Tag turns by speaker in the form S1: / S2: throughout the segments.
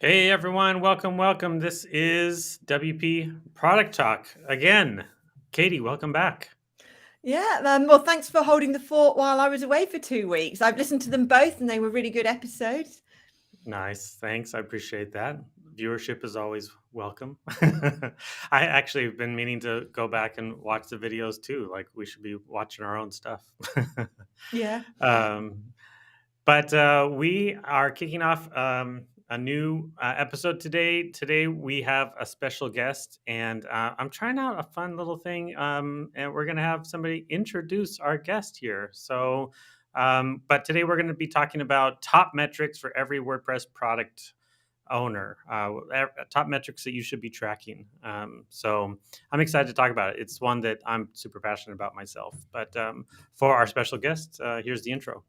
S1: Hey everyone, welcome. This is WP Product Talk again. Katie, welcome back.
S2: Yeah, well, thanks for holding the fort while I was away for 2 weeks. I've listened to them both and they were really good episodes.
S1: Nice, thanks. I appreciate that. Viewership is always welcome. I actually have been meaning to go back and watch the videos too. Like we should be watching our own stuff.
S2: Yeah.
S1: But we are kicking off a new episode today. Today we have a special guest, and I'm trying out a fun little thing. And we're going to have somebody introduce our guest here. But today we're going to be talking about top metrics for every WordPress product owner, top metrics that you should be tracking. So I'm excited to talk about it. It's one that I'm super passionate about myself. But for our special guest, here's the intro.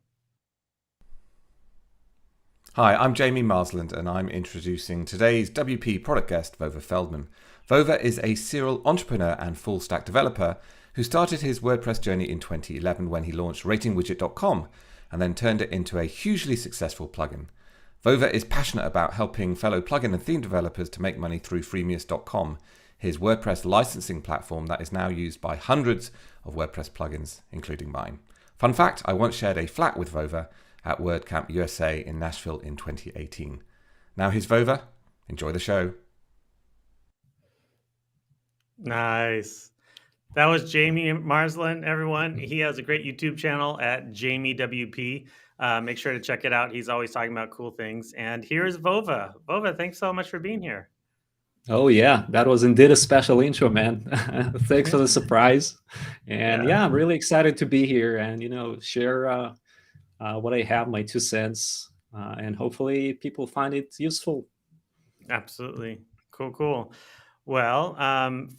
S3: Hi, I'm Jamie Marsland and I'm introducing today's WP product guest, Vova Feldman. Vova is a serial entrepreneur and full stack developer who started his WordPress journey in 2011 when he launched ratingwidget.com and then turned it into a hugely successful plugin. Vova is passionate about helping fellow plugin and theme developers to make money through Freemius.com, his WordPress licensing platform that is now used by hundreds of WordPress plugins, including mine. Fun fact, I once shared a flat with Vova at WordCamp USA in Nashville in 2018. Now here's Vova. Enjoy the show.
S1: Nice. That was Jamie Marsland, everyone. He has a great YouTube channel at JamieWP. Make sure to check it out. He's always talking about cool things. And here's Vova. Vova, thanks so much for being here.
S4: Oh yeah, that was indeed a special intro, man. Thanks for the surprise. And yeah, I'm really excited to be here and share what I have, my 2 cents, and hopefully people find it useful.
S1: Absolutely. Cool. Well,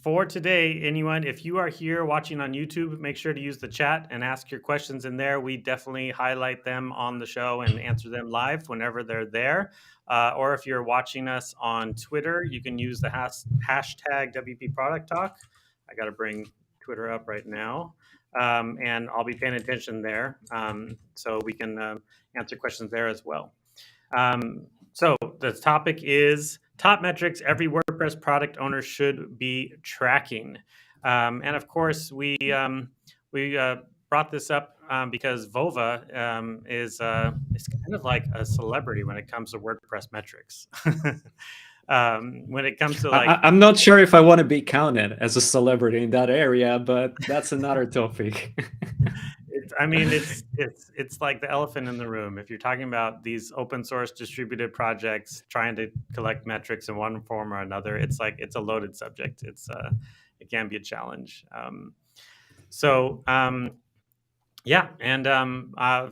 S1: for today, anyone, if you are here watching on YouTube, make sure to use the chat and ask your questions in there. We definitely highlight them on the show and answer them live whenever they're there. Or if you're watching us on Twitter, you can use the hashtag WP Product Talk. I got to bring Twitter up right now. And I'll be paying attention there. So we can answer questions there as well. So the topic is top metrics every WordPress product owner should be tracking. And of course, we brought this up because Vova is kind of like a celebrity when it comes to WordPress metrics. When it comes to
S4: I'm not sure if I want to be counted as a celebrity in that area, but that's another topic.
S1: It's like the elephant in the room. If you're talking about these open source distributed projects trying to collect metrics in one form or another, it's a loaded subject. It can be a challenge.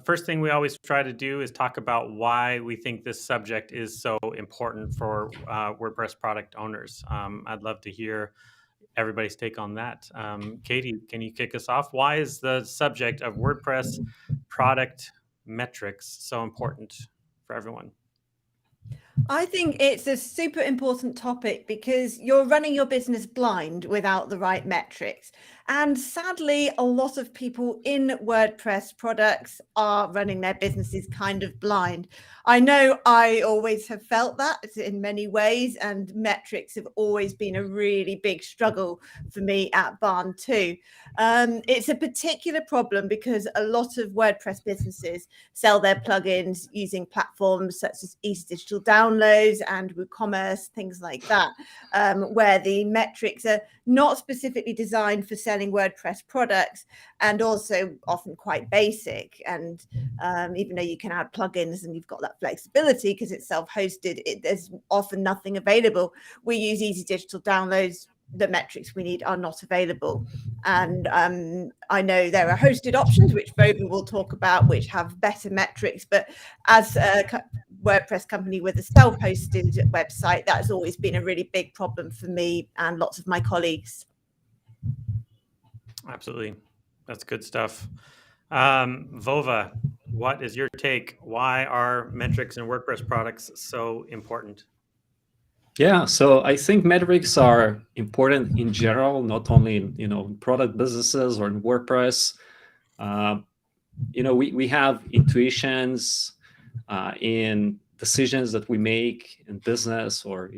S1: First thing we always try to do is talk about why we think this subject is so important for WordPress product owners. I'd love to hear everybody's take on that. Katie, can you kick us off? Why is the subject of WordPress product metrics so important for everyone?
S2: I think it's a super important topic because you're running your business blind without the right metrics. And sadly, a lot of people in WordPress products are running their businesses kind of blind. I know I always have felt that in many ways, and metrics have always been a really big struggle for me at Barn too. It's a particular problem because a lot of WordPress businesses sell their plugins using platforms such as Easy Digital Downloads and WooCommerce, things like that, where the metrics are not specifically designed for selling WordPress products and also often quite basic. And even though you can add plugins and you've got that flexibility because it's self-hosted, there's often nothing available. We use Easy Digital Downloads. The metrics we need are not available. And I know there are hosted options, which Vova will talk about, which have better metrics. But as a WordPress company with a self-hosted website, that's always been a really big problem for me and lots of my colleagues.
S1: Absolutely. That's good stuff. Vova, what is your take? Why are metrics in WordPress products so important?
S4: Yeah, so I think metrics are important in general, not only in product businesses or in WordPress. We have intuitions in decisions that we make in business, or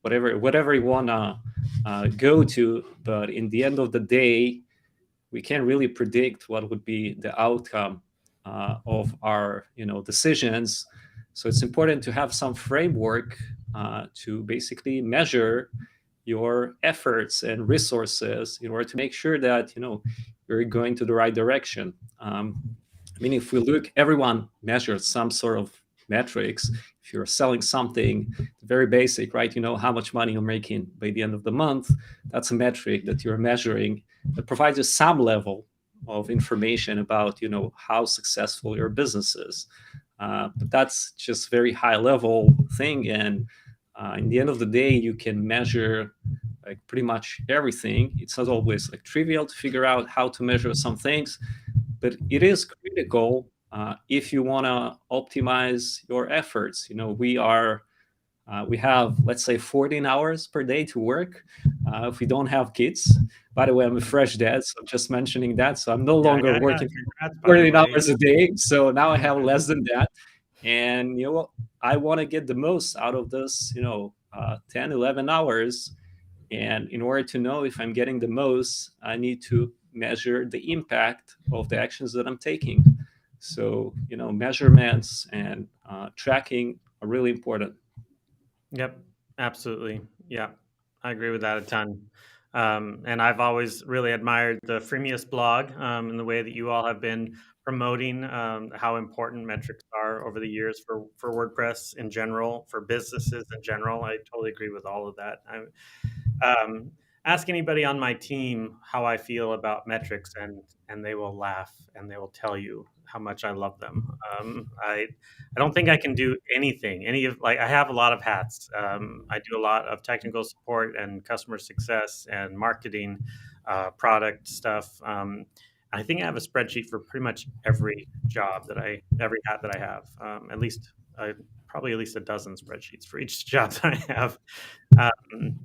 S4: whatever you want to go to. But in the end of the day, we can't really predict what would be the outcome of our decisions. So it's important to have some framework to basically measure your efforts and resources in order to make sure that you're going to the right direction. I mean, if we look, everyone measures some sort of metrics. If you're selling something very basic, right, how how much money you're making by the end of the month. That's a metric that you're measuring that provides you some level of information about how successful your business is. But that's just very high level thing, and in the end of the day, you can measure like pretty much everything. It's not always like trivial to figure out how to measure some things, but it is critical if you want to optimize your efforts. We have, let's say, 14 hours per day to work if we don't have kids. By the way, I'm a fresh dad, so I'm just mentioning that. So I'm no longer working
S1: Congrats, by the
S4: 14
S1: way.
S4: hours a day. So now I have less than that. And I want to get the most out of this 10, 11 hours. And in order to know if I'm getting the most, I need to measure the impact of the actions that I'm taking. So measurements and tracking are really important.
S1: Yep, absolutely. Yeah, I agree with that a ton. And I've always really admired the Freemius blog and the way that you all have been promoting how important metrics are over the years for WordPress in general, for businesses in general. I totally agree with all of that. Ask anybody on my team how I feel about metrics, and they will laugh and they will tell you how much I love them. I don't think I can do anything. I have a lot of hats. I do a lot of technical support and customer success and marketing, product stuff. I think I have a spreadsheet for pretty much every every hat that I have. Probably at least a dozen spreadsheets for each job that I have.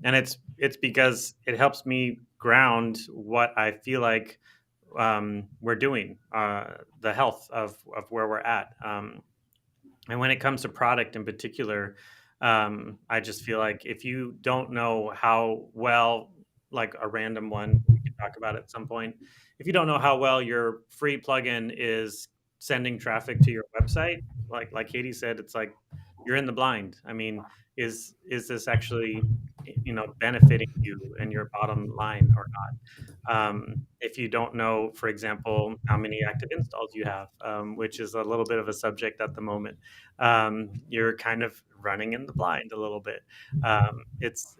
S1: And it's because it helps me ground what I feel like we're doing, the health of where we're at. And when it comes to product in particular, I just feel like if you don't know how well, like a random one we can talk about at some point, if you don't know how well your free plugin is sending traffic to your website, like Katie said, it's like you're in the blind. I mean, is this actually benefiting you and your bottom line or not? If you don't know, for example, how many active installs you have, which is a little bit of a subject at the moment, you're kind of running in the blind a little bit. It's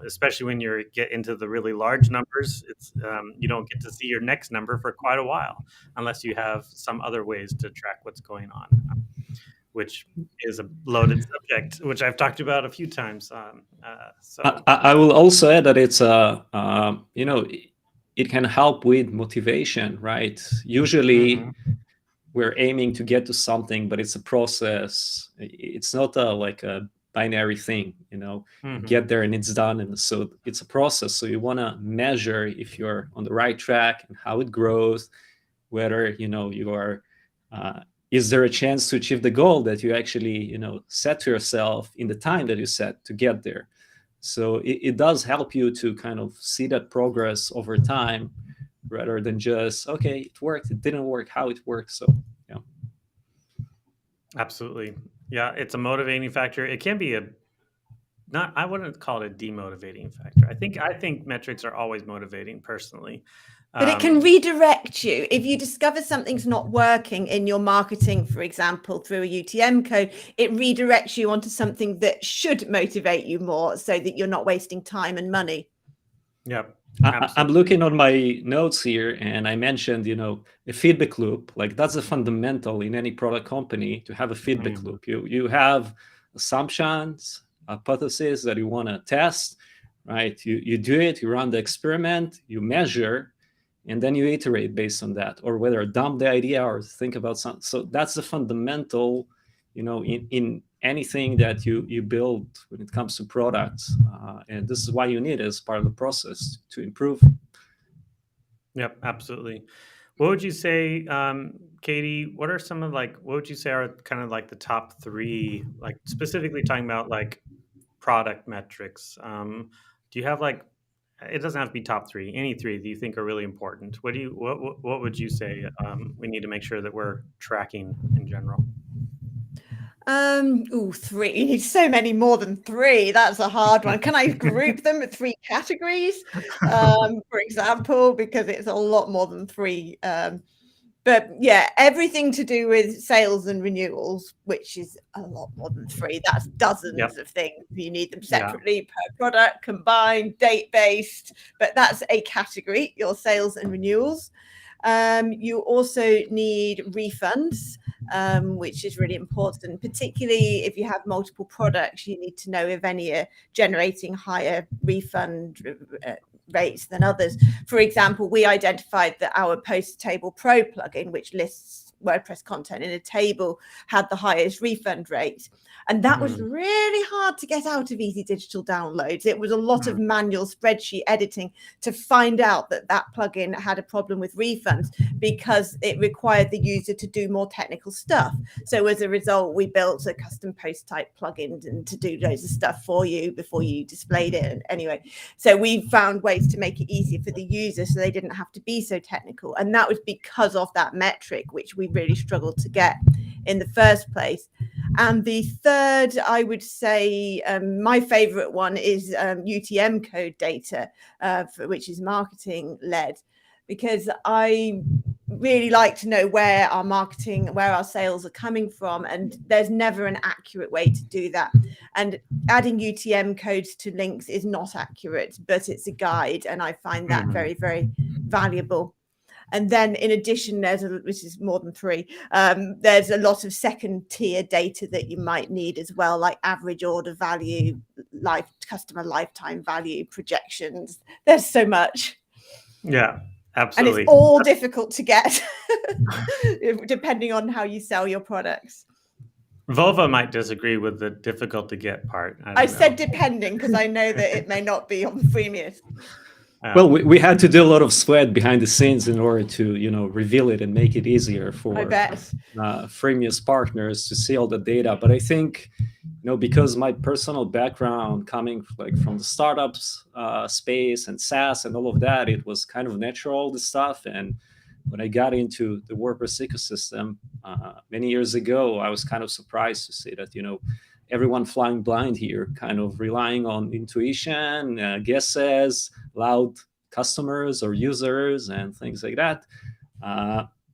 S1: especially when you get into the really large numbers, it's you don't get to see your next number for quite a while unless you have some other ways to track what's going on, which is a loaded subject, which I've talked about a few times. So
S4: I will also add that it's it can help with motivation, right? Usually we're aiming to get to something, but it's a process. It's not like a binary thing, get there and it's done. And so it's a process. So you want to measure if you're on the right track and how it grows, whether you are is there a chance to achieve the goal that you actually set to yourself in the time that you set to get there. So it does help you to kind of see that progress over time, rather than just, okay, it worked, it didn't work, how it works. So yeah,
S1: absolutely. Yeah, it's a motivating factor. It can be I wouldn't call it a demotivating factor. I think metrics are always motivating personally.
S2: But it can redirect you. If you discover something's not working in your marketing, for example, through a UTM code, it redirects you onto something that should motivate you more so that you're not wasting time and money.
S1: Yep.
S4: I'm looking on my notes here, and I mentioned, a feedback loop. Like that's a fundamental in any product company, to have a feedback loop. You have assumptions, hypotheses that you want to test, right? You do it, you run the experiment, you measure, and then you iterate based on that, or whether dump the idea or think about something. So that's the fundamental, in anything that you build when it comes to products. And this is why you need it as part of the process to improve.
S1: Yep, absolutely. What would you say, Katie? What are some of what would you say are kind of the top three, specifically talking about product metrics? Do you have it doesn't have to be top three, any three that you think are really important? What would you say we need to make sure that we're tracking in general?
S2: Three. So many more than three. That's a hard one. Can I group them at three categories, for example, because it's a lot more than three. But yeah, everything to do with sales and renewals, which is a lot more than three. That's dozens of things. You need them separately per product, combined, date-based, but that's a category, your sales and renewals. You also need refunds, which is really important, particularly if you have multiple products. You need to know if any are generating higher refund rates than others. For example, we identified that our Post Table Pro plugin, which lists WordPress content in a table, had the highest refund rate. And that was really hard to get out of Easy Digital Downloads. It was a lot of manual spreadsheet editing to find out that that plugin had a problem with refunds, because it required the user to do more technical stuff. So as a result, we built a custom post type plugin to do loads of stuff for you before you displayed it. And anyway, so we found ways to make it easier for the user so they didn't have to be so technical. And that was because of that metric, which we really struggled to get in the first place. And the third, I would say, my favorite one is UTM code data, which is marketing led, because I really like to know where our marketing, where our sales are coming from. And there's never an accurate way to do that. And adding UTM codes to links is not accurate, but it's a guide. And I find that very, very valuable. And then in addition, which is more than three, there's a lot of second tier data that you might need as well, like average order value, customer lifetime value, projections. There's so much.
S1: Yeah, absolutely.
S2: And it's all difficult to get depending on how you sell your products.
S1: Vova might disagree with the difficult to get part.
S2: I said depending because I know that it may not be on Freemius.
S4: Well, we had to do a lot of sweat behind the scenes in order to, reveal it and make it easier for Freemius partners to see all the data. But I think, because my personal background coming from the startups space and SaaS and all of that, it was kind of natural, this stuff. And when I got into the WordPress ecosystem many years ago, I was kind of surprised to see that, everyone flying blind here, kind of relying on intuition, guesses, loud customers or users and things like that.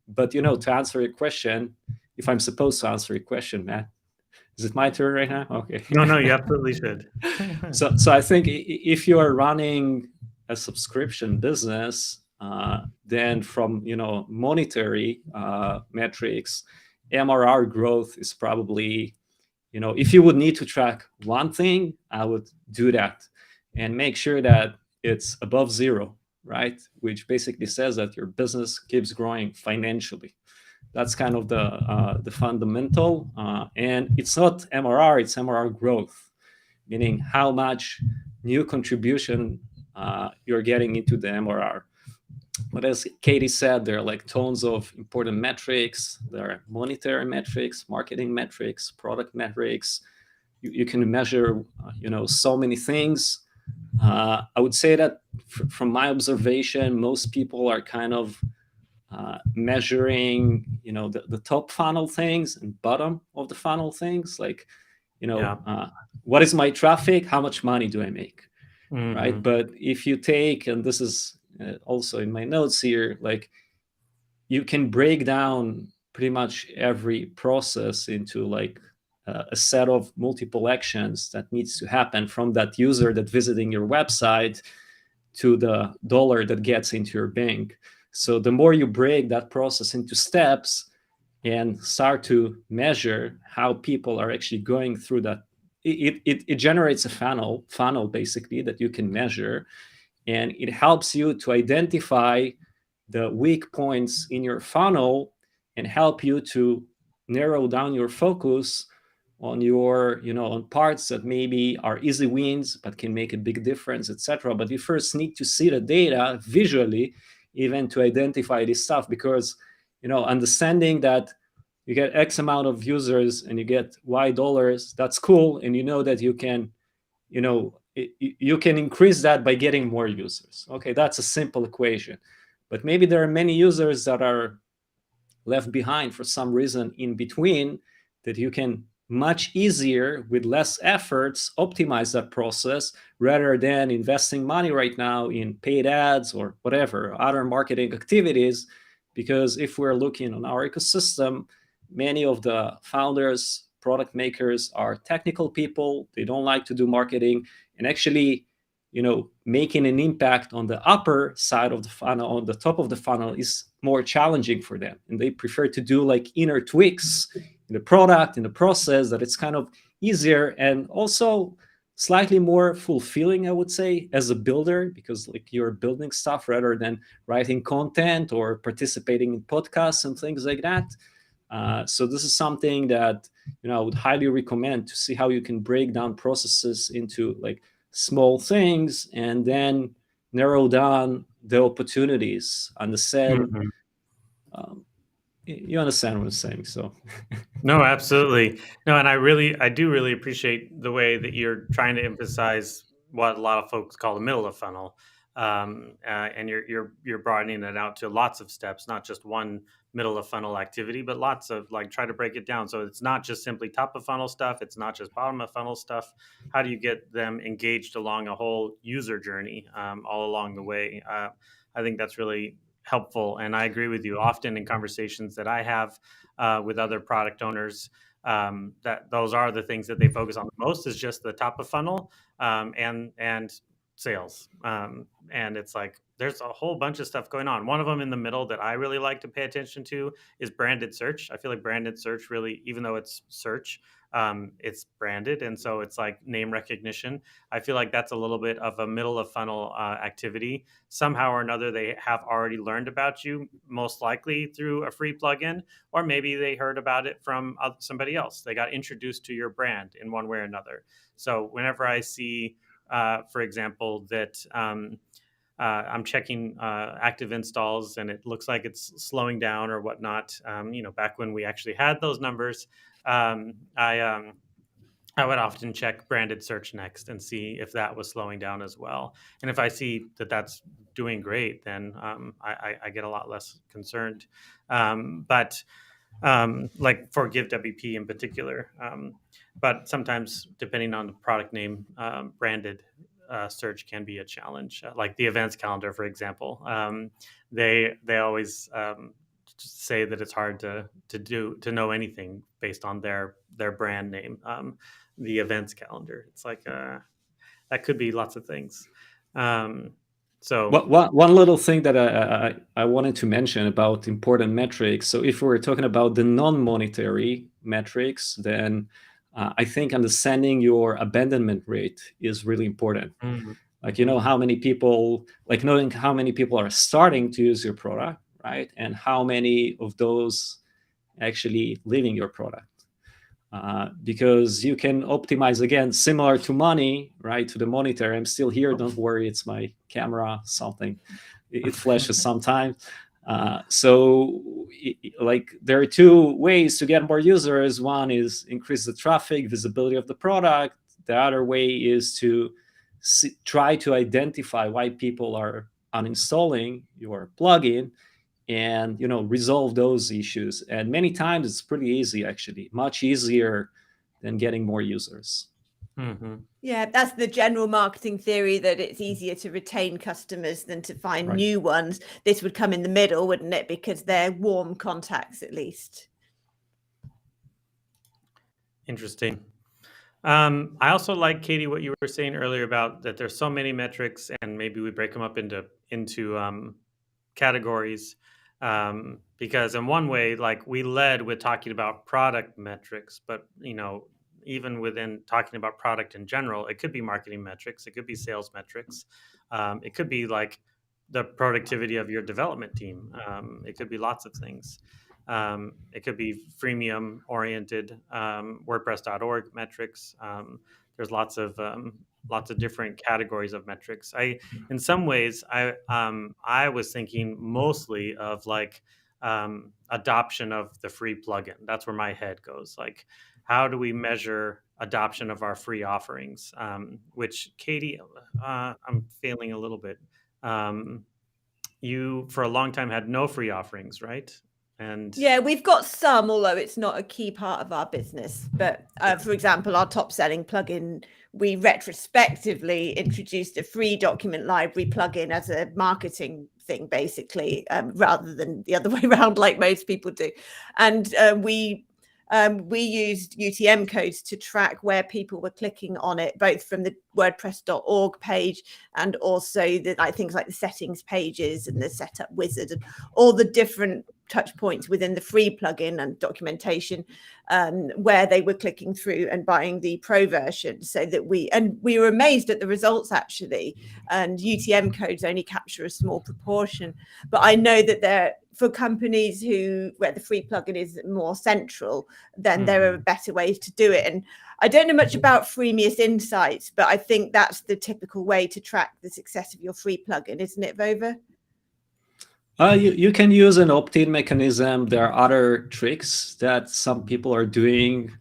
S4: But, to answer your question, if I'm supposed to answer your question, Matt, is it my turn right now? Okay.
S1: No, you absolutely should.
S4: So I think if you are running a subscription business, then from, monetary metrics, MRR growth is probably, if you would need to track one thing, I would do that and make sure that it's above zero, right? Which basically says that your business keeps growing financially. That's kind of the fundamental. And it's not MRR, it's MRR growth, meaning how much new contribution you're getting into the MRR. But as Katie said, there are tons of important metrics. There are monetary metrics, marketing metrics, product metrics. You can measure, so many things. I would say that from my observation, most people are kind of measuring, the top funnel things and bottom of the funnel things. What is my traffic? How much money do I make? Right? But if you take, and this is also in my notes here, you can break down pretty much every process into a set of multiple actions that needs to happen from that user that visiting your website to the dollar that gets into your bank. So the more you break that process into steps and start to measure how people are actually going through that, it generates a funnel basically that you can measure. And it helps you to identify the weak points in your funnel and help you to narrow down your focus on your, on parts that maybe are easy wins, but can make a big difference, etc. But you first need to see the data visually even to identify this stuff, because understanding that you get X amount of users and you get Y dollars, that's cool, and that you can you can increase that by getting more users. Okay, that's a simple equation. But maybe there are many users that are left behind for some reason in between, that you can much easier, with less efforts, optimize that process, rather than investing money right now in paid ads or whatever other marketing activities. Because if we're looking on our ecosystem, many of the founders, product makers are technical people. They don't like to do marketing, and actually making an impact on the upper side of the funnel, on the top of the funnel, is more challenging for them. And they prefer to do like inner tweaks in the product, in the process, that it's kind of easier and also slightly more fulfilling, I would say, as a builder, because like you're building stuff rather than writing content or participating in podcasts and things like that. So this is something that I would highly recommend, to see how you can break down processes into like small things and then narrow down the opportunities. Understand? You understand what I'm saying? So
S1: No, absolutely. No, and I do really appreciate the way that you're trying to emphasize what a lot of folks call the middle of funnel, and you're broadening it out to lots of steps, not just one middle of funnel activity, but lots of, like, try to break it down. So it's not just simply top of funnel stuff. It's not just bottom of funnel stuff. How do you get them engaged along a whole user journey, all along the way? I think that's really helpful, and I agree with you. Often in conversations that I have with other product owners, that those are the things that they focus on the most, is just the top of funnel, and sales. And it's like there's a whole bunch of stuff going on. One of them in the middle that I really like to pay attention to is branded search. I feel like branded search really, even though it's search, it's branded, and so it's like name recognition. I feel like that's a little bit of a middle of funnel activity. Somehow or another, they have already learned about you, most likely through a free plugin, or maybe they heard about it from somebody else. They got introduced to your brand in one way or another. So whenever I see, for example, that I'm checking active installs and it looks like it's slowing down or whatnot, back when we actually had those numbers, I would often check branded search next and see if that was slowing down as well. And if I see that that's doing great, then I get a lot less concerned. But like for GiveWP in particular, but sometimes depending on the product name, branded search can be a challenge. Like the events calendar, for example, they always say that it's hard to know anything based on their brand name. The events calendar, it's like that could be lots of things. So
S4: one little thing that I wanted to mention about important metrics. So if we're talking about the non-monetary metrics, then I think understanding your abandonment rate is really important. Like, how many people, like knowing how many people are starting to use your product, right? And how many of those actually leaving your product. Because you can optimize, again, similar to money, right? To the monetary. I'm still here. Don't worry. It's my camera, something. It flashes sometimes. So like there are two ways to get more users. One is increase the traffic, visibility of the product. The other way is to try to identify why people are uninstalling your plugin and resolve those issues. And many times it's pretty easy, actually, much easier than getting more users.
S2: Yeah, that's the general marketing theory, that it's easier to retain customers than to find new ones. This would come in the middle, wouldn't it? Because they're warm contacts, at least.
S1: Interesting. I also like, Katie, what you were saying earlier about that there's so many metrics, and maybe we break them up into categories, because in one way, like, we led with talking about product metrics, but even within talking about product in general, it could be marketing metrics, it could be sales metrics, it could be like the productivity of your development team, it could be lots of things. It could be freemium oriented WordPress.org metrics. there's lots of different categories of metrics. In some ways, I was thinking mostly of like adoption of the free plugin. That's where my head goes. Like, how do we measure adoption of our free offerings? Which, Katie, I'm failing a little bit. You, for a long time, had no free offerings, right? And
S2: yeah, we've got some, although it's not a key part of our business. But for example, our top selling plugin, we retrospectively introduced a free document library plugin as a marketing thing, basically, rather than the other way around like most people do. And we used UTM codes to track where people were clicking on it, both from the WordPress.org page and also the things like the settings pages and the setup wizard and all the different touch points within the free plugin and documentation where they were clicking through and buying the pro version. So that we were amazed at the results, actually. And UTM codes only capture a small proportion, but I know that for companies where the free plugin is more central, then there are better ways to do it. And I don't know much about Freemius Insights, but I think that's the typical way to track the success of your free plugin, isn't it, Vova?
S4: You can use an opt-in mechanism. There are other tricks that some people are doing.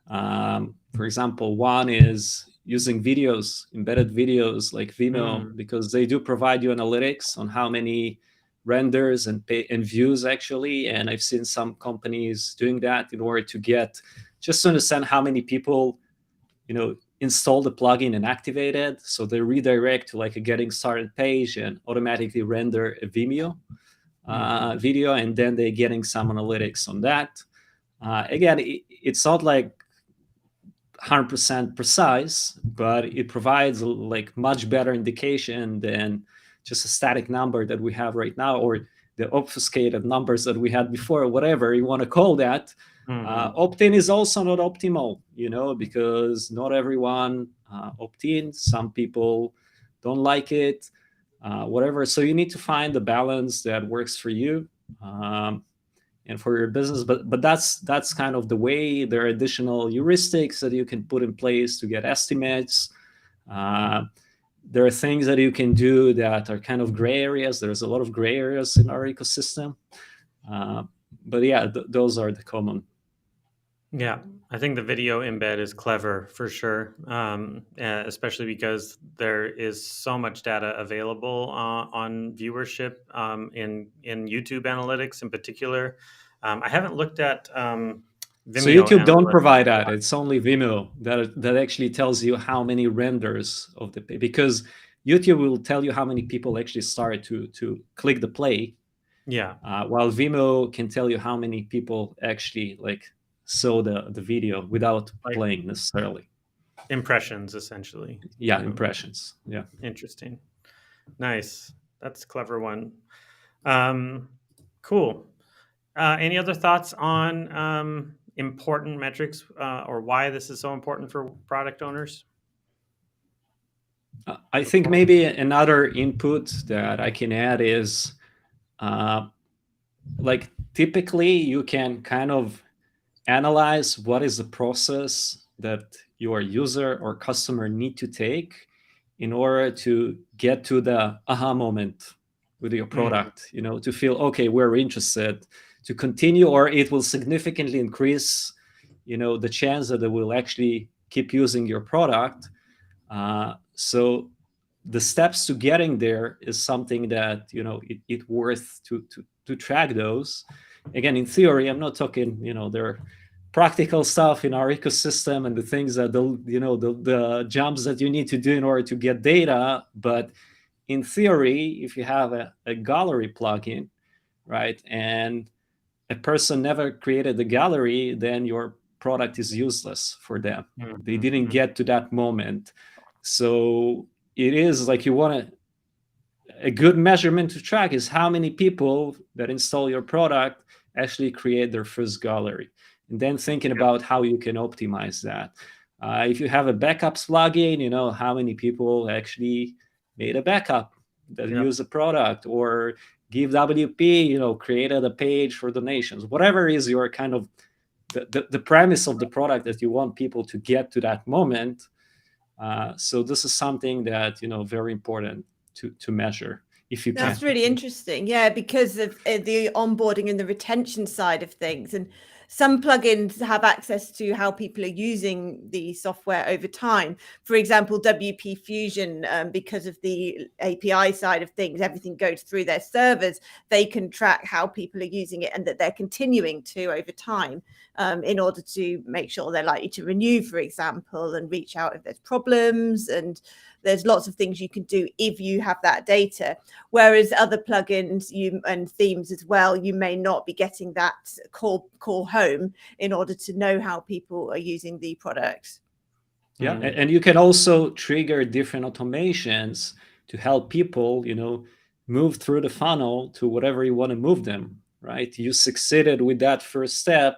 S4: For example, one is using videos, embedded videos like Vimeo, because they do provide you analytics on how many renders and views actually. And I've seen some companies doing that in order to just to understand how many people, install the plugin and activate it. So they redirect to like a getting started page and automatically render a Vimeo video, and then they're getting some analytics on that. Again, it's not like 100% precise, but it provides like much better indication than just a static number that we have right now, or the obfuscated numbers that we had before, whatever you want to call that. Opt-in is also not optimal, because not everyone opt-in. Some people don't like it, whatever. So you need to find the balance that works for you and for your business. But that's kind of the way. There are additional heuristics that you can put in place to get estimates. There are things that you can do that are kind of gray areas. There's a lot of gray areas in our ecosystem. But yeah, those are the common.
S1: Yeah, I think the video embed is clever for sure, especially because there is so much data available on viewership in YouTube analytics in particular. I haven't looked at Vimeo.
S4: So YouTube don't provide that. It's only Vimeo that actually tells you how many renders of the page, because YouTube will tell you how many people actually started to click the play.
S1: Yeah.
S4: While Vimeo can tell you how many people actually saw the video without playing necessarily.
S1: Impressions, essentially.
S4: Yeah, impressions. Yeah.
S1: Interesting. Nice. That's a clever one. Cool. Any other thoughts on important metrics or why this is so important for product owners?
S4: I think maybe another input that I can add is typically you can kind of analyze what is the process that your user or customer need to take in order to get to the aha moment with your product, to feel, okay, we're interested to continue, or it will significantly increase, the chance that they will actually keep using your product. So the steps to getting there is something that, it's worth to track those. Again, in theory, I'm not talking, there are practical stuff in our ecosystem and the things that the jumps that you need to do in order to get data. But in theory, if you have a gallery plugin, right, and a person never created the gallery, then your product is useless for them. They didn't get to that moment. So it is like a good measurement to track is how many people that install your product actually create their first gallery, and then thinking about how you can optimize that. If you have a backups plugin, how many people actually made a backup that use the product, or GiveWP, created a page for donations, whatever is your kind of the premise of the product that you want people to get to that moment. So this is something that, very important to measure if you can.
S2: That's really interesting. Yeah, because of the onboarding and the retention side of things. And some plugins have access to how people are using the software over time. For example, WP Fusion, because of the API side of things, everything goes through their servers. They can track how people are using it and that they're continuing to over time, in order to make sure they're likely to renew, for example, and reach out if there's problems. And there's lots of things you can do if you have that data. Whereas other plugins and themes as well, you may not be getting that call home in order to know how people are using the product.
S4: Yeah, and you can also trigger different automations to help people, move through the funnel to whatever you want to move them, right? You succeeded with that first step.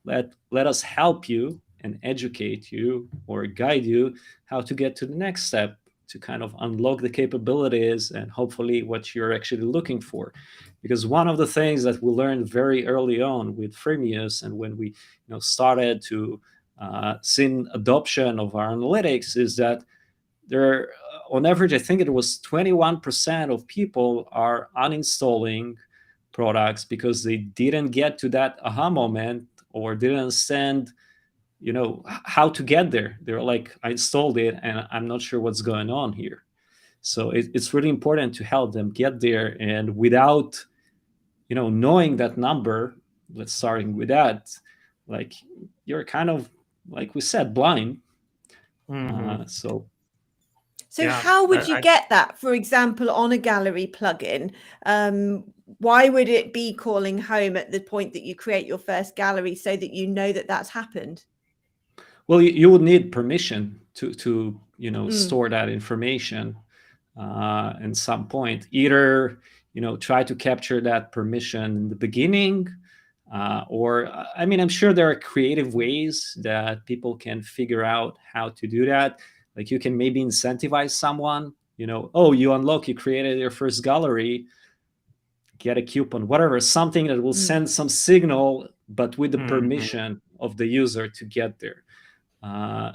S4: Let us help you and educate you or guide you how to get to the next step, to kind of unlock the capabilities and hopefully what you're actually looking for. Because one of the things that we learned very early on with Freemius, and when we started to see adoption of our analytics, is that there, on average, I think it was 21% of people are uninstalling products because they didn't get to that aha moment or didn't understand how to get there. They're like, I installed it and I'm not sure what's going on here. So it's really important to help them get there. And without knowing that number, let's starting with that, like, you're kind of, like we said, blind. So
S2: yeah, how would you get that, for example, on a gallery plugin? Why would it be calling home at the point that you create your first gallery so that you know that that's happened?
S4: Well, you would need permission to store that information at some point. Either try to capture that permission in the beginning, or I'm sure there are creative ways that people can figure out how to do that. Like, you can maybe incentivize someone. You unlock, you created your first gallery, get a coupon, whatever, something that will send some signal, but with the permission of the user to get there.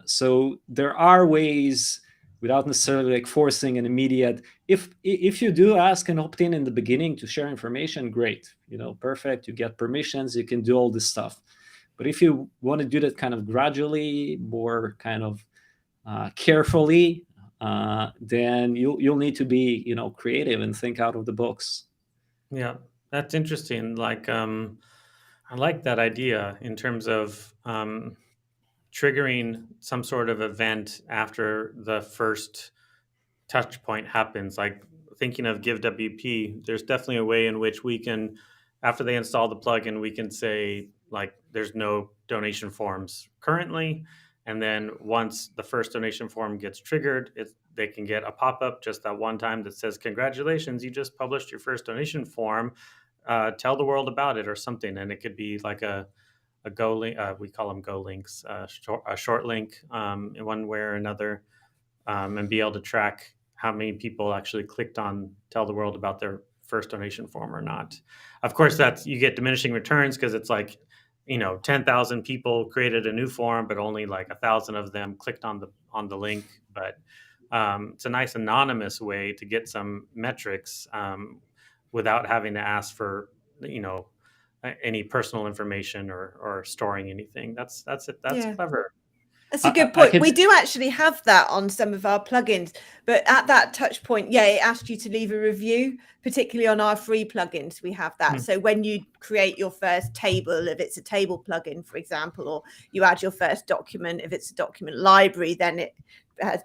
S4: So there are ways, without necessarily like forcing an immediate. If you do ask an opt-in in the beginning to share information, great, perfect. You get permissions, you can do all this stuff. But if you want to do that kind of gradually, more kind of carefully, then you'll need to be creative and think out of the box.
S1: Yeah, that's interesting. Like, I like that idea in terms of triggering some sort of event after the first touch point happens. Like, thinking of GiveWP, there's definitely a way in which we can, after they install the plugin, we can say, like, there's no donation forms currently. And then once the first donation form gets triggered, they can get a pop-up just that one time that says, congratulations, you just published your first donation form. Tell the world about it, or something. And it could be like a go link, we call them go links, a short link in one way or another, and be able to track how many people actually clicked on tell the world about their first donation form or not. Of course, you get diminishing returns because it's like, 10,000 people created a new form, but only like 1,000 of them clicked on the link. But it's a nice anonymous way to get some metrics without having to ask for, any personal information or storing anything. That's it. That's clever.
S2: That's a good point. We do actually have that on some of our plugins, but at that touch point, it asks you to leave a review, particularly on our free plugins. We have that. So when you create your first table, if it's a table plugin, for example, or you add your first document, if it's a document library, then it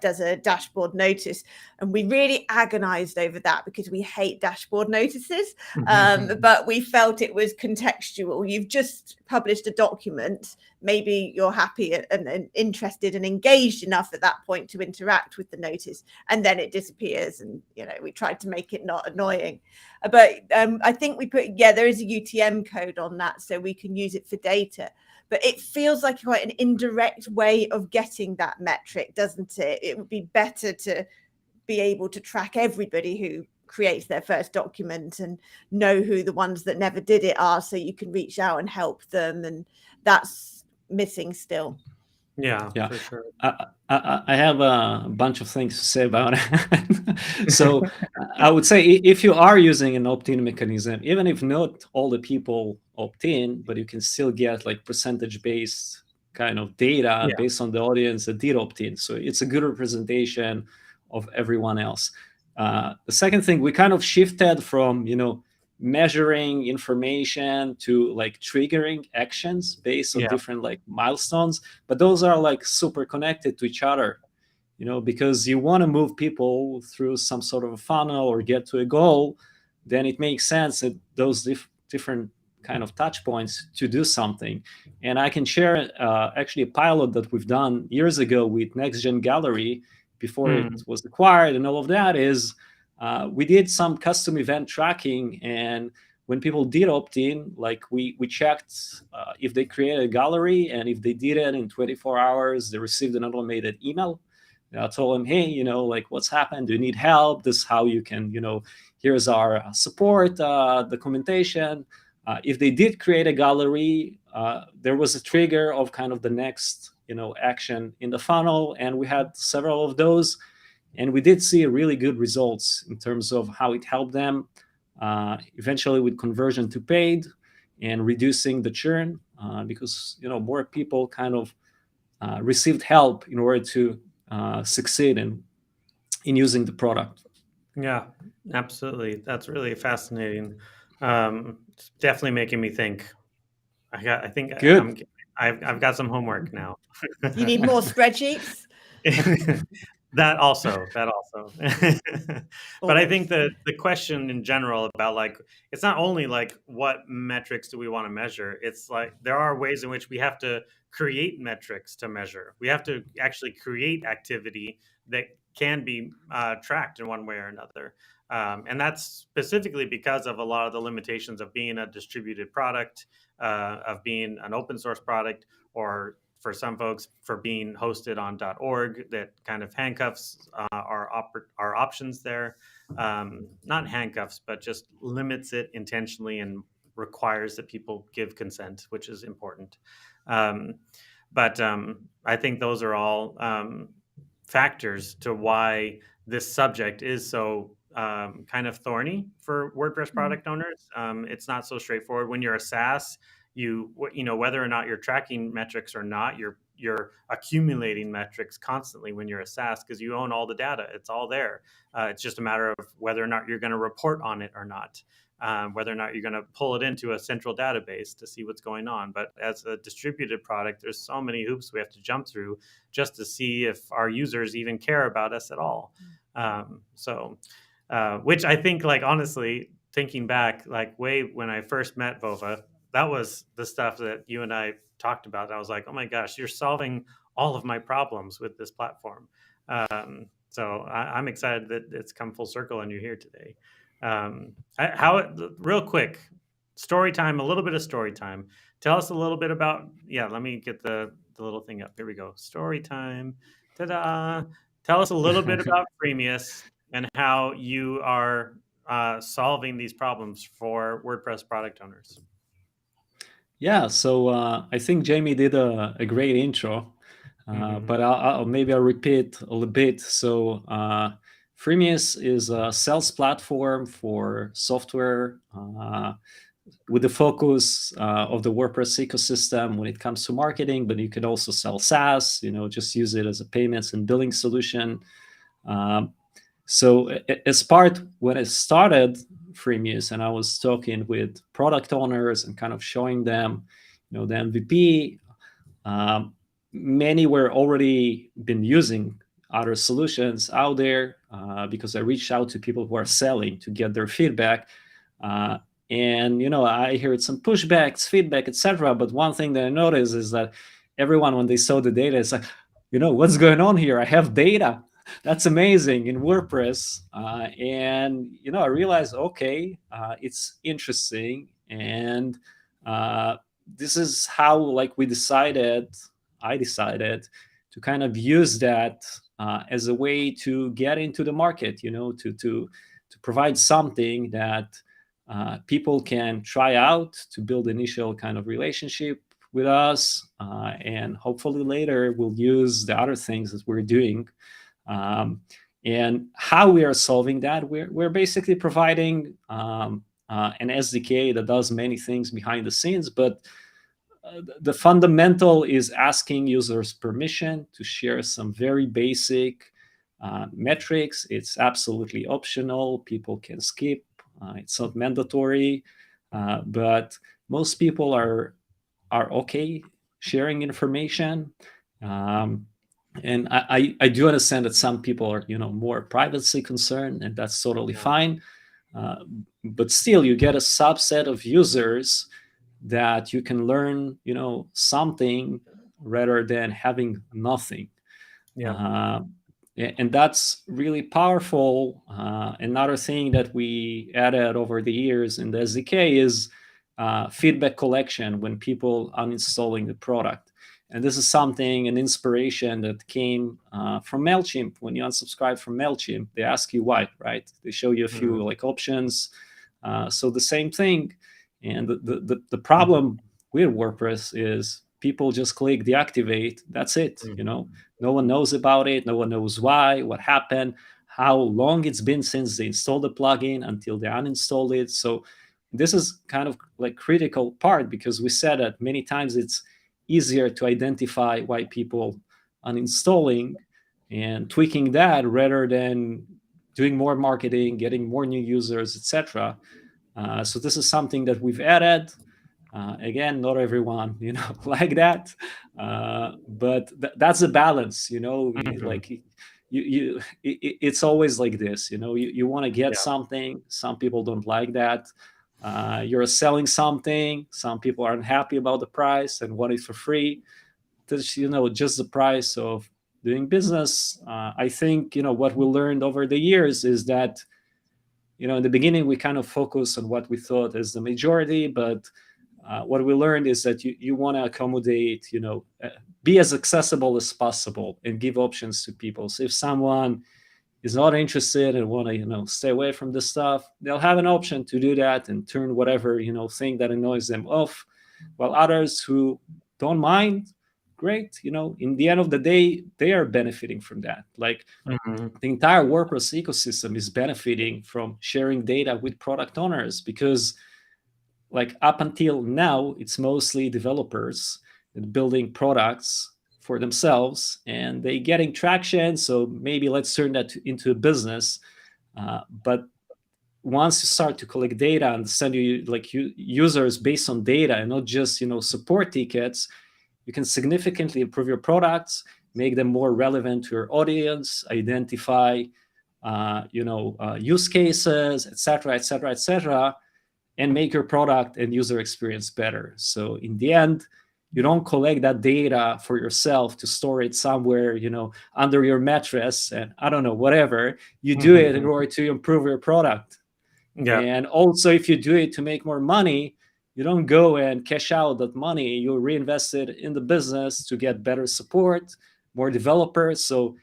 S2: does a dashboard notice. And we really agonized over that because we hate dashboard notices, but we felt it was contextual. You've just published a document, maybe you're happy and interested and engaged enough at that point to interact with the notice, and then it disappears. And we tried to make it not annoying, but I think we put there is a UTM code on that, so we can use it for data. But it feels like quite an indirect way of getting that metric, doesn't it? It would be better to be able to track everybody who creates their first document and know who the ones that never did it are, so you can reach out and help them. And that's missing still.
S1: Yeah,
S4: Yeah.
S1: for sure.
S4: I have a bunch of things to say about it. So I would say if you are using an opt-in mechanism, even if not all the people opt in, but you can still get like percentage-based kind of data
S1: Yeah.
S4: based on the audience that did opt in. So it's a good representation of everyone else. The second thing, we kind of shifted from, measuring information to like triggering actions based on
S1: Yeah.
S4: different like milestones, but those are like super connected to each other, because you want to move people through some sort of a funnel or get to a goal. Then it makes sense that those different kind of touch points to do something. And I can share actually a pilot that we've done years ago with NextGen Gallery before it
S1: Mm.
S4: was acquired, and all of that is we did some custom event tracking. And when people did opt in, like we checked if they created a gallery, and if they did it in 24 hours, they received an automated email. I told them, hey, like what's happened? Do you need help? This is how you can, here's our support documentation. If they did create a gallery, there was a trigger of kind of the next, action in the funnel. And we had several of those. And we did see really good results in terms of how it helped them eventually with conversion to paid and reducing the churn because, more people kind of received help in order to succeed in using the product.
S1: Yeah, absolutely. That's really fascinating. It's definitely making me think. I think
S4: Good.
S1: I've got some homework now.
S2: You need more spreadsheets?
S1: That also. But I think the question in general about like it's not only like what metrics do we want to measure. It's like there are ways in which we have to create metrics to measure. We have to actually create activity that can be tracked in one way or another. And that's specifically because of a lot of the limitations of being a distributed product, of being an open source product, or for some folks for being hosted on .org that kind of handcuffs our options there. Not handcuffs, but just limits it intentionally and requires that people give consent, which is important. But I think those are all factors to why this subject is so kind of thorny for WordPress product owners. It's not so straightforward. When you're a SaaS, whether or not you're tracking metrics or not, you're accumulating metrics constantly when you're a SaaS because you own all the data. It's all there. It's just a matter of whether or not you're going to report on it or not. Whether or not you're going to pull it into a central database to see what's going on. But as a distributed product, there's so many hoops we have to jump through just to see if our users even care about us at all. Which I think, like, honestly, thinking back, like way when I first met Vova, that was the stuff that you and I talked about. I was like, oh my gosh, you're solving all of my problems with this platform. So I'm excited that it's come full circle and you're here today. Real quick, story time, a little bit of story time. Tell us a little bit about, let me get the little thing up. Here we go. Story time. Ta-da. Tell us a little bit about Freemius and how you are solving these problems for WordPress product owners.
S4: Yeah, so I think Jamie did a great intro, but I'll repeat a little bit. So Freemius is a sales platform for software with the focus of the WordPress ecosystem when it comes to marketing, but you could also sell SaaS, just use it as a payments and billing solution. So as part, when I started Freemius and I was talking with product owners and kind of showing them, the MVP, many were already been using other solutions out there because I reached out to people who are selling to get their feedback. And, I heard some pushbacks, feedback, etc. But one thing that I noticed is that everyone, when they saw the data, is like, what's going on here? I have data. That's amazing in WordPress. And, I realized, okay, it's interesting. And this is how, like, I decided to kind of use that as a way to get into the market, to provide something that people can try out to build initial kind of relationship with us, and hopefully later we'll use the other things that we're doing. And how we are solving that, we're basically providing an SDK that does many things behind the scenes, but the fundamental is asking users permission to share some very basic metrics. It's absolutely optional. People can skip. It's not mandatory, but most people are okay sharing information. And I do understand that some people are, more privacy concerned, and that's totally fine. But still, you get a subset of users that you can learn, something rather than having nothing. And that's really powerful. Another thing that we added over the years in the SDK is feedback collection when people uninstalling the product. And this is something, an inspiration that came from MailChimp. When you unsubscribe from MailChimp, they ask you why, right? They show you a few options. So the same thing. And the problem with WordPress is people just click deactivate. That's it. No one knows about it. No one knows why, what happened, how long it's been since they installed the plugin until they uninstalled it. So this is kind of like critical part, because we said that many times it's easier to identify why people uninstalling and tweaking that rather than doing more marketing, getting more new users, etc. So this is something that we've added. Again, not everyone, like that, but that's a balance. It's always like this. You want to get something. Some people don't like that. You're selling something. Some people aren't happy about the price and want it for free. That's just the price of doing business. I think what we learned over the years is that in the beginning we kind of focused on what we thought is the majority, but what we learned is that you want to accommodate, be as accessible as possible and give options to people. So if someone is not interested and want to, stay away from this stuff, they'll have an option to do that and turn whatever, thing that annoys them off. While others who don't mind, great. In the end of the day, they are benefiting from that. Like the entire WordPress ecosystem is benefiting from sharing data with product owners, because like up until now, it's mostly developers building products for themselves, and they getting traction. So maybe let's turn that into a business. But once you start to collect data and send users based on data and not just support tickets, you can significantly improve your products, make them more relevant to your audience, identify use cases, etc., and make your product and user experience better. So in the end, you don't collect that data for yourself to store it somewhere, under your mattress and I don't know, whatever. You do it in order to improve your product. And also, if you do it to make more money, you don't go and cash out that money. You reinvest it in the business to get better support, more developers. So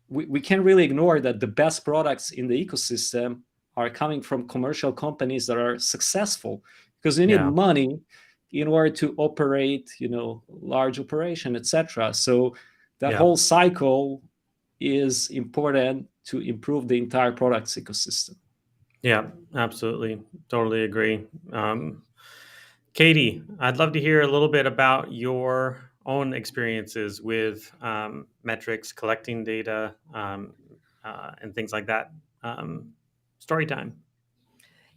S4: we can't really ignore that the best products in the ecosystem are coming from commercial companies that are successful, because you need money in order to operate, large operation, etc. So that whole cycle is important to improve the entire products ecosystem.
S1: Yeah, absolutely. Totally agree. Katie, I'd love to hear a little bit about your own experiences with metrics, collecting data, and things like that. Story time.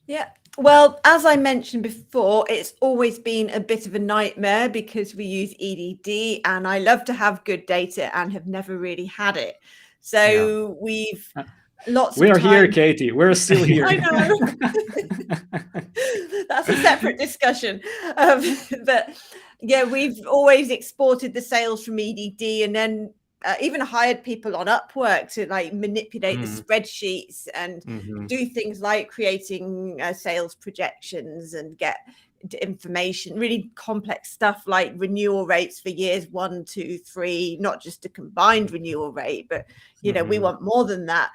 S2: Yeah, well, as I mentioned before, it's always been a bit of a nightmare because we use EDD, and I love to have good data and have never really had it. So we've
S4: we are here, Katie. We're still here.
S2: I know. That's a separate discussion. But yeah, we've always exported the sales from EDD, and then even hired people on Upwork to manipulate the spreadsheets and do things like creating sales projections and get information, really complex stuff like renewal rates for years 1, 2, 3, not just a combined renewal rate, but we want more than that.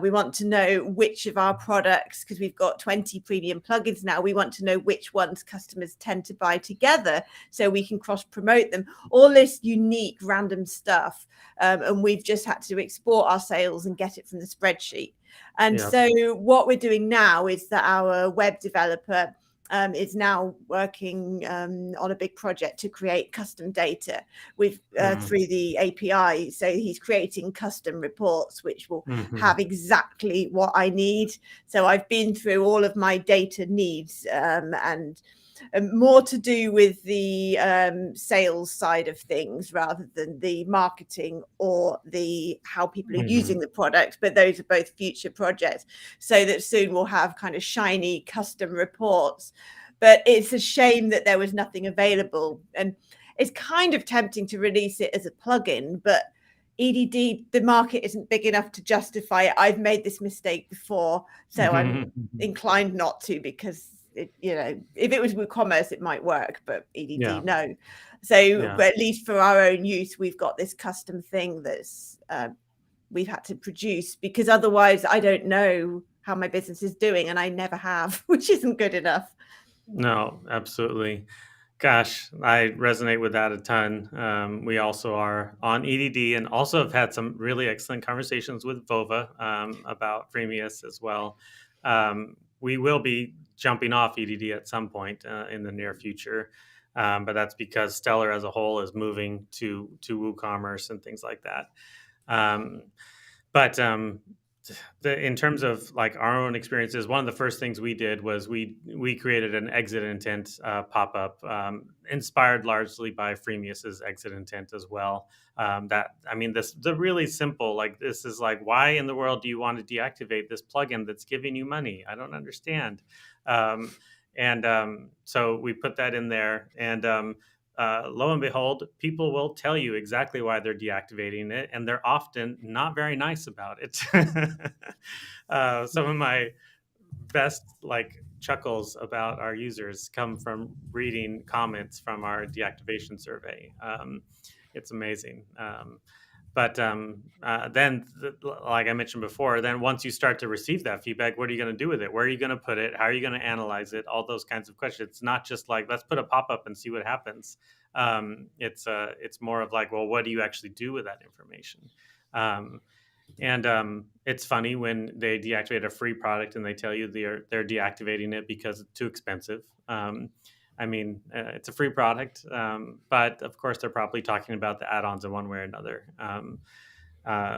S2: We want to know which of our products, because we've got 20 premium plugins now, we want to know which ones customers tend to buy together so we can cross promote them. All this unique random stuff, and we've just had to export our sales and get it from the spreadsheet. And so what we're doing now is that our web developer is now working on a big project to create custom data with through the API. So he's creating custom reports which will have exactly what I need. So I've been through all of my data needs, and more to do with the sales side of things rather than the marketing or the how people are using the product. But those are both future projects, so that soon we'll have kind of shiny custom reports. But it's a shame that there was nothing available, and it's kind of tempting to release it as a plugin, but EDD, the market isn't big enough to justify it. I've made this mistake before, so I'm inclined not to, because if it was WooCommerce, it might work, but EDD, no. So, but at least for our own use, we've got this custom thing that's we've had to produce, because otherwise I don't know how my business is doing, and I never have, which isn't good enough.
S1: No, absolutely. Gosh, I resonate with that a ton. We also are on EDD, and also have had some really excellent conversations with Vova about Freemius as well. We will be jumping off EDD at some point in the near future, but that's because Stellar as a whole is moving to WooCommerce and things like that. But in terms of like our own experiences, one of the first things we did was we created an exit intent pop-up, inspired largely by Freemius's exit intent as well. The really simple, like, this is like, why in the world do you want to deactivate this plugin that's giving you money? I don't understand. So we put that in there, and lo and behold, people will tell you exactly why they're deactivating it, and they're often not very nice about it. Some of my best chuckles about our users come from reading comments from our deactivation survey. It's amazing. But then, like I mentioned before, then once you start to receive that feedback, what are you going to do with it? Where are you going to put it? How are you going to analyze it? All those kinds of questions. It's not just like, let's put a pop-up and see what happens. It's more of like, well, what do you actually do with that information? It's funny when they deactivate a free product and they tell you they're deactivating it because it's too expensive. It's a free product, but of course they're probably talking about the add-ons in one way or another.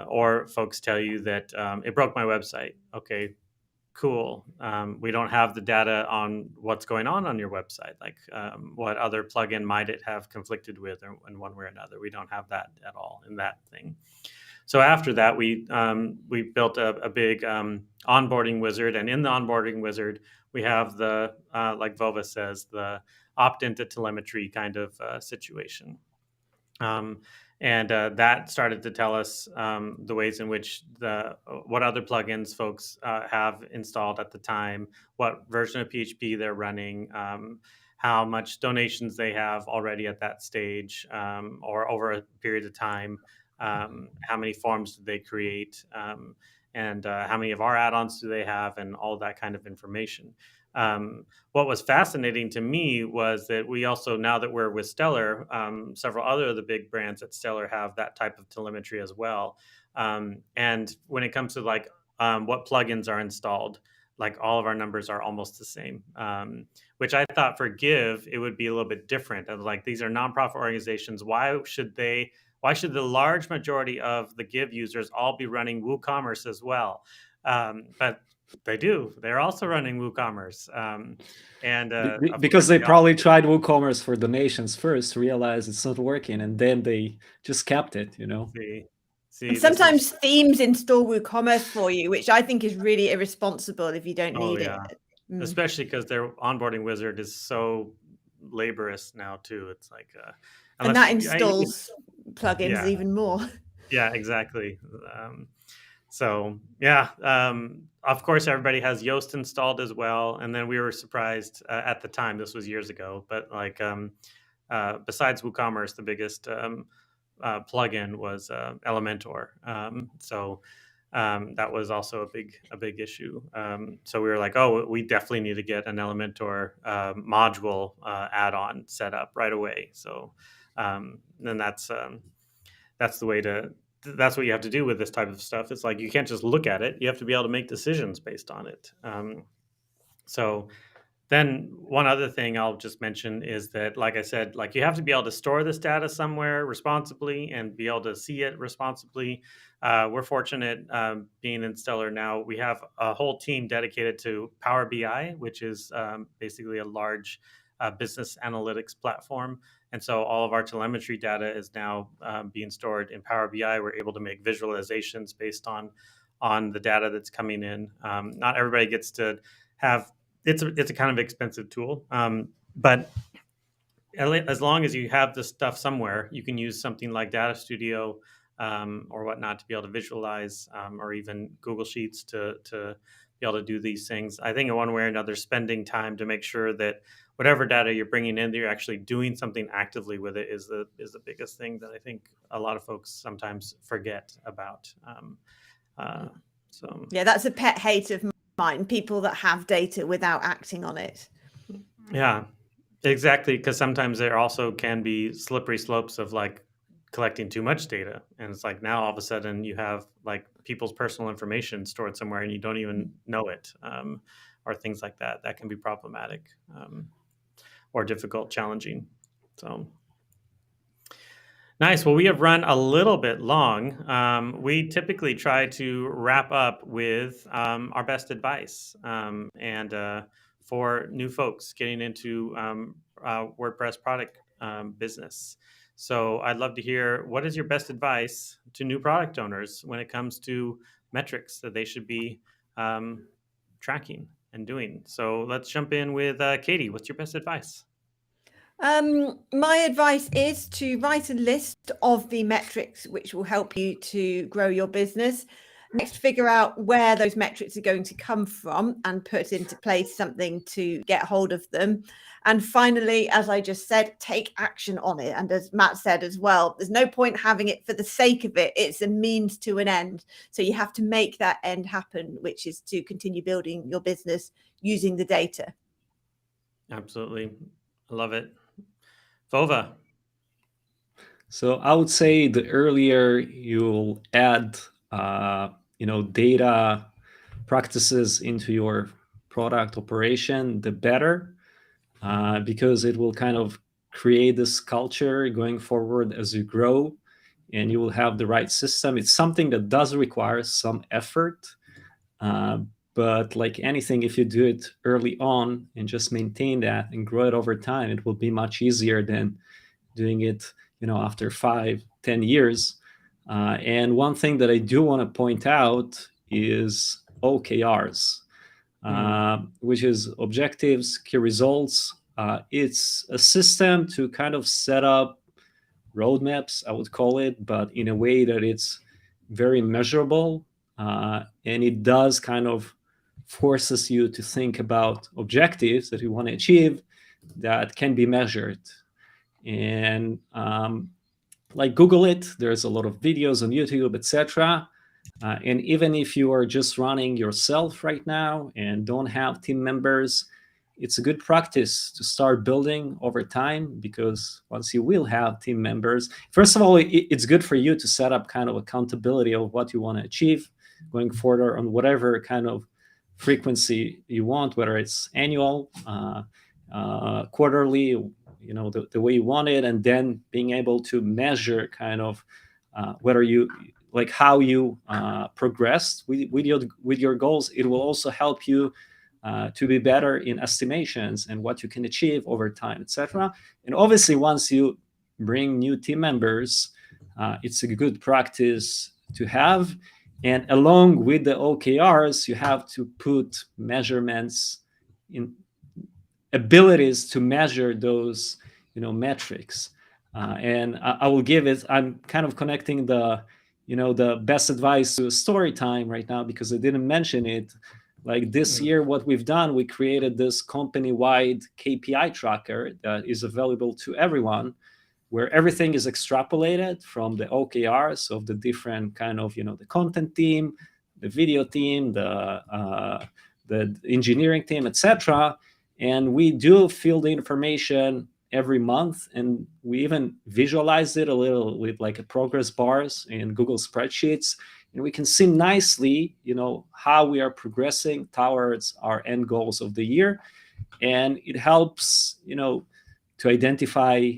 S1: Or folks tell you that it broke my website. Okay, cool. We don't have the data on what's going on your website, like what other plugin might it have conflicted with in one way or another. We don't have that at all in that thing. So after that, we built a big onboarding wizard, and in the onboarding wizard, we have the, like Vova says, the opt-in to telemetry kind of situation. That started to tell us the ways in which what other plugins folks have installed at the time, what version of PHP they're running, how much donations they have already at that stage, or over a period of time, how many forms do they create, and how many of our add-ons do they have, and all that kind of information. What was fascinating to me was that we also, now that we're with Stellar, several other of the big brands at Stellar have that type of telemetry as well. And when it comes to what plugins are installed, all of our numbers are almost the same, which I thought for Give, it would be a little bit different. Of these are nonprofit organizations. Why should the large majority of the Give users all be running WooCommerce as well? But they do. They're also running WooCommerce.
S4: Because they probably tried WooCommerce for donations first, realized it's not working, and then they just kept it,
S1: See,
S2: and sometimes themes install WooCommerce for you, which I think is really irresponsible if you don't need it.
S1: Especially because their onboarding wizard is so laborious now too. It's
S2: and that installs plugins even more.
S1: Yeah, exactly. So yeah, of course, everybody has Yoast installed as well. And then we were surprised at the time. This was years ago, but like besides WooCommerce, the biggest plugin was Elementor. That was also a big issue. So we were like, oh, we definitely need to get an Elementor module add-on set up right away. So then that's the way to. That's what you have to do with this type of stuff. It's like you can't just look at it; you have to be able to make decisions based on it. So then one other thing I'll just mention is that, like I said, like you have to be able to store this data somewhere responsibly and be able to see it responsibly. We're fortunate being in Stellar now. We have a whole team dedicated to Power BI, which is basically a large business analytics platform. And so all of our telemetry data is now being stored in Power BI. We're able to make visualizations based on the data that's coming in. Not everybody gets to have. It's a kind of expensive tool, but as long as you have this stuff somewhere, you can use something like Data Studio or whatnot to be able to visualize, or even Google Sheets to be able to do these things. I think in one way or another, spending time to make sure that whatever data you're bringing in, that you're actually doing something actively with it is the biggest thing that I think a lot of folks sometimes forget about.
S2: Yeah, that's a pet hate of mine, people that have data without acting on it.
S1: Yeah, exactly. Because sometimes there also can be slippery slopes of like collecting too much data. And it's like now all of a sudden you have like people's personal information stored somewhere and you don't even know it, or things like that. That can be problematic or difficult, challenging. So nice. Well, we have run a little bit long. We typically try to wrap up with our best advice. And for new folks getting into WordPress product business. So I'd love to hear, what is your best advice to new product owners when it comes to metrics that they should be tracking and doing? So let's jump in with Katie. What's your best advice?
S2: My advice is to write a list of the metrics which will help you to grow your business. Next, figure out where those metrics are going to come from and put into place something to get hold of them. And finally, as I just said, take action on it. And as Matt said as well, there's no point having it for the sake of it. It's a means to an end. So you have to make that end happen, which is to continue building your business using the data.
S1: Absolutely. I love it. Vova.
S4: So I would say the earlier you'll add, data practices into your product operation, the better, because it will kind of create this culture going forward as you grow, and you will have the right system. It's something that does require some effort, but like anything, if you do it early on and just maintain that and grow it over time, it will be much easier than doing it after 5-10 years. And one thing that I do want to point out is OKRs, which is objectives, key results. It's a system to kind of set up roadmaps, I would call it, but in a way that it's very measurable. And it does kind of forces you to think about objectives that you want to achieve that can be measured. And like Google it, there's a lot of videos on YouTube, etc. And even if you are just running yourself right now and don't have team members, it's a good practice to start building over time, because once you will have team members, first of all, it's good for you to set up kind of accountability of what you want to achieve going forward on whatever kind of frequency you want, whether it's annual, quarterly, the way you want it, and then being able to measure kind of whether you like how you progressed with your goals. It will also help you to be better in estimations and what you can achieve over time, etc. And obviously, once you bring new team members, it's a good practice to have. And along with the OKRs, you have to put measurements in abilities to measure those metrics. And I will give it, I'm kind of connecting the the best advice to story time right now, because I didn't mention it. Like this year, what we've done, we created this company-wide KPI tracker that is available to everyone, where everything is extrapolated from the OKRs of the different kind of, the content team, the video team, the engineering team, etc. And we do fill the information every month, and we even visualize it a little with like a progress bars in Google spreadsheets, and we can see nicely, how we are progressing towards our end goals of the year. And it helps, to identify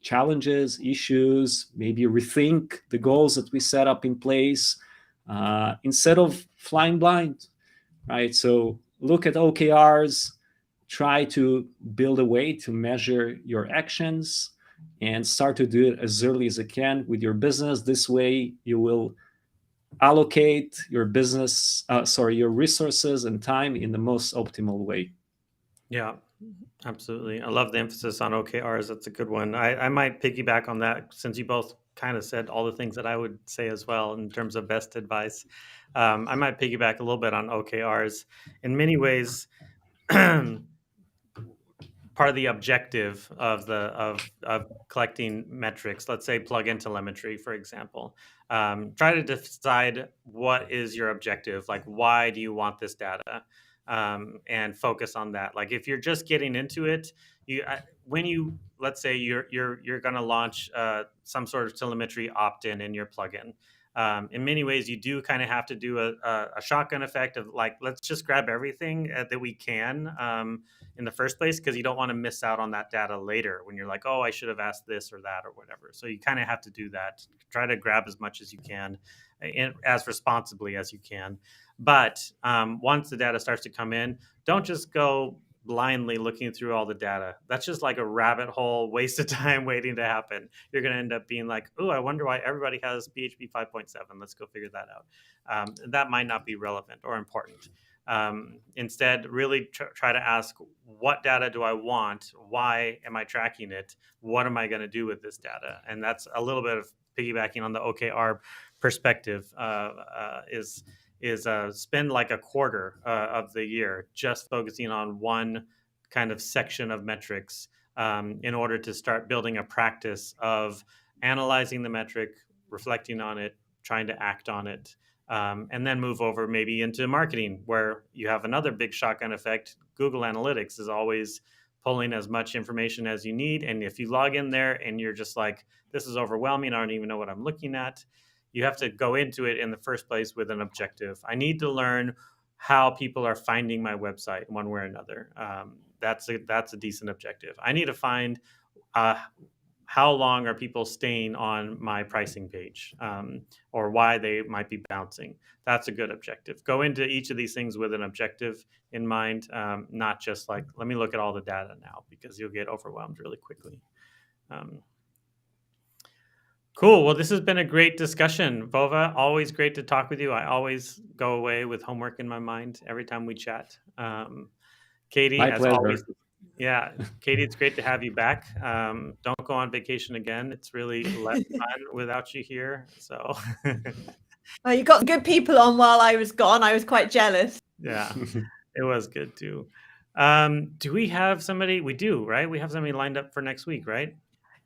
S4: challenges, issues, maybe rethink the goals that we set up in place, instead of flying blind, right? So look at OKRs, try to build a way to measure your actions, and start to do it as early as you can with your business. This way you will allocate your your resources and time in the most optimal way.
S1: Yeah, absolutely. I love the emphasis on OKRs. That's a good one. I might piggyback on that, since you both kind of said all the things that I would say as well in terms of best advice. I might piggyback a little bit on OKRs. In many ways, part of the objective of collecting metrics, let's say plug-in telemetry, for example, try to decide what is your objective. Like, why do you want this data? And focus on that. Like, if you're just getting into it, let's say you're going to launch some sort of telemetry opt-in in your plugin. In many ways, you do kind of have to do a shotgun effect of like, let's just grab everything that we can in the first place, because you don't want to miss out on that data later when you're like, oh, I should have asked this or that or whatever. So you kind of have to do that. Try to grab as much as you can, as responsibly as you can. But once the data starts to come in, don't just go blindly looking through all the data. That's just like a rabbit hole, waste of time waiting to happen. You're going to end up being like, oh, I wonder why everybody has PHP 5.7. Let's go figure that out. That might not be relevant or important. Instead, really try to ask, what data do I want? Why am I tracking it? What am I going to do with this data? And that's a little bit of piggybacking on the OKR perspective, is spend like a quarter of the year just focusing on one kind of section of metrics, in order to start building a practice of analyzing the metric, reflecting on it, trying to act on it, and then move over maybe into marketing, where you have another big shotgun effect. Google Analytics is always pulling as much information as you need. And if you log in there and you're just like, this is overwhelming, I don't even know what I'm looking at, you have to go into it in the first place with an objective. I need to learn how people are finding my website one way or another. That's a decent objective. I need to find how long are people staying on my pricing page, or why they might be bouncing. That's a good objective. Go into each of these things with an objective in mind, not just like, let me look at all the data now, because you'll get overwhelmed really quickly. Cool. Well, this has been a great discussion. Vova, always great to talk with you. I always go away with homework in my mind every time we chat. Katie,
S4: My
S1: as
S4: pleasure.
S1: always. Yeah, Katie, it's great to have you back. Don't go on vacation again. It's really less fun without you here. So,
S2: You got good people on while I was gone. I was quite jealous.
S1: yeah, it was good too. Do we have somebody? We do, right? We have somebody lined up for next week, right?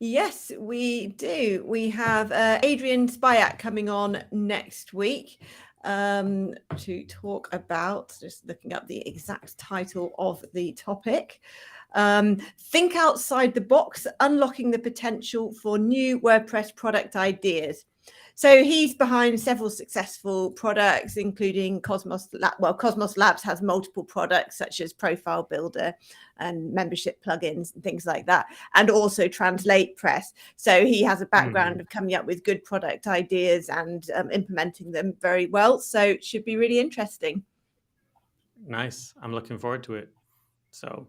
S2: Yes, we do. We have Adrian Spyak coming on next week to talk about, just looking up the exact title of the topic, think outside the box, unlocking the potential for new WordPress product ideas. So he's behind several successful products, including Cosmos Lab. Well, Cosmos Labs has multiple products such as Profile Builder and membership plugins and things like that, and also Translate Press. So he has a background of coming up with good product ideas and implementing them very well. So it should be really interesting.
S1: Nice. I'm looking forward to it. So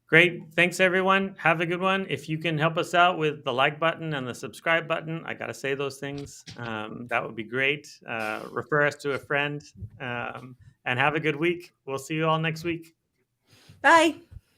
S1: great. Thanks, everyone. Have a good one. If you can help us out with the like button and the subscribe button, I got to say those things. That would be great. Refer us to a friend, and have a good week. We'll see you all next week.
S2: Bye.